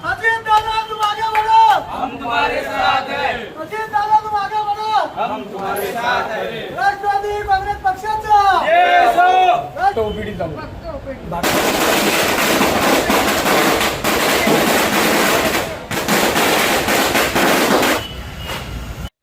अजीत दादा तुम आगे बढ़ो, हम तुम्हारे साथ हैं। अजीत दादा तुम आगे बढ़ो, हम तुम्हारे साथ हैं। राष्ट्रवादी काँग्रेस पक्षाचा जय हो।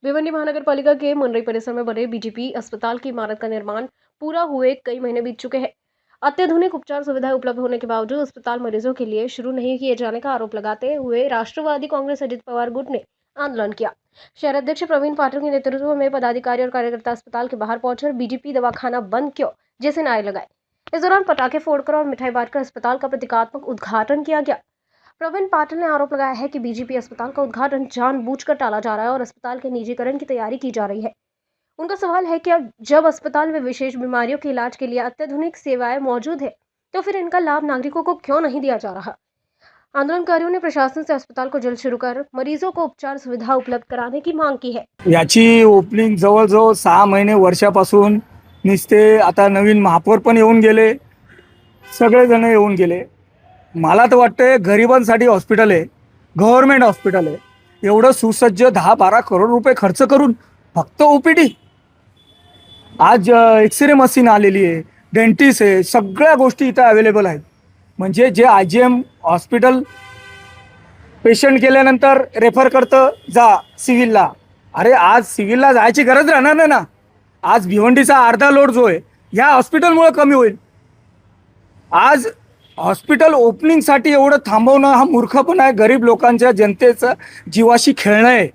भिवंडी महानगर पालिका के मुनरी परिसर में बने बीजेपी अस्पताल की इमारत का निर्माण पूरा हुए कई महीने बीत चुके हैं। अत्याधुनिक उपचार सुविधाएं उपलब्ध होने के बावजूद अस्पताल मरीजों के लिए शुरू नहीं किए जाने का आरोप लगाते हुए राष्ट्रवादी कांग्रेस अजित पवार गुट ने आंदोलन किया। शहर अध्यक्ष प्रवीण पाटिल के नेतृत्व में पदाधिकारी और कार्यकर्ता अस्पताल के बाहर पहुंचकर बीजेपी दवाखाना बंद क्यों जैसे नारे लगाए। इस दौरान पटाखे फोड़कर और मिठाई बांटकर अस्पताल का प्रतीकात्मक उद्घाटन किया गया। प्रवीण पाटिल ने आरोप लगाया है कि बीजेपी अस्पताल का उद्घाटन जानबूझकर टाला जा रहा है और अस्पताल के निजीकरण की तैयारी की जा रही है। उनका सवाल है कि अब जब अस्पताल में विशेष बीमारियों के इलाज के लिए अत्याधुनिक सेवाएं मौजूद है तो फिर इनका लाभ नागरिकों को क्यों नहीं दिया जा रहा। आंदोलनकारियों ने प्रशासन से अस्पताल को जल्द शुरू कर मरीजों को उपचार सुविधा उपलब्ध कराने की मांग की है। याची ओपनिंग जवळजवळ 6 महिने वर्षापासून निसते आता नवीन महापौर पण येऊन गेले, सगळेजण येऊन गेले। मला तर वाटतं गरिबांसाठी हॉस्पिटल आहे, गव्हर्नमेंट हॉस्पिटल आहे, एवढं सुसज्ज 10-12 करोड रुपये खर्च करून फक्त ओपीडी। आज एक्सरे मशीन आलेली आहे, डेंटिस्ट आहे, सगळ्या गोष्टी इथं अवेलेबल आहेत। म्हणजे जे IGM हॉस्पिटल पेशंट गेल्यानंतर रेफर करतं जा सिव्हिलला, अरे आज सिव्हिलला जायची गरज राहणार नाही ना। आज भिवंडीचा अर्धा लोड जो आहे ह्या हॉस्पिटलमुळे कमी होईल। आज हॉस्पिटल ओपनिंगसाठी एवढं थांबवणं हा मूर्खपणा आहे, गरीब लोकांच्या जनतेचं जीवाशी खेळणं आहे।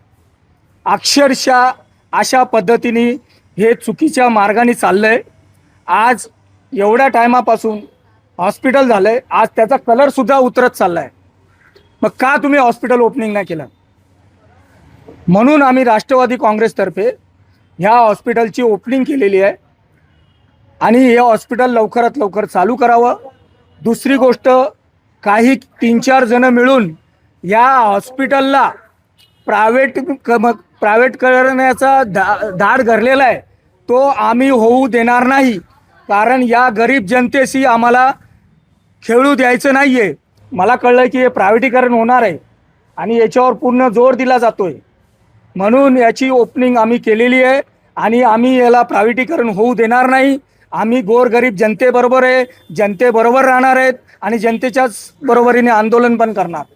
अक्षरशः अशा पद्धतीने हे चुकीच्या मार्गाने चाललंय। आज एवढ्या टायमापासून हॉस्पिटल झालंय, आज त्याचा कलर सुद्धा उतरत चाललाय। मग का तुम्ही हॉस्पिटल ओपनिंग नाही केलं? म्हणून आम्ही राष्ट्रवादी काँग्रेसतर्फे ह्या हॉस्पिटलची ओपनिंग केलेली आहे आणि हे हॉस्पिटल लवकरात लवकर चालू करावं। दुसरी गोष्ट, काही 3-4 जण मिळून या हॉस्पिटलला प्रायव्हेट करण्याचा धाड धरलेला आहे, तो आम्ही होऊ देणार नाही। कारण या गरीब जनतेशी आम्हाला खेळू द्यायचं नाही आहे। मला कळलं की हे प्रायव्हेटीकरण होणार आहे आणि याच्यावर पूर्ण जोर दिला जातोय, म्हणून याची ओपनिंग आम्ही केलेली आहे आणि आम्ही याला प्रायव्हेटीकरण होऊ देणार नाही। आम्ही गोरगरीब जनतेबरोबर आहे, जनतेबरोबर राहणार आहेत आणि जनतेच्याच बरोबरीने आंदोलन पण करणार।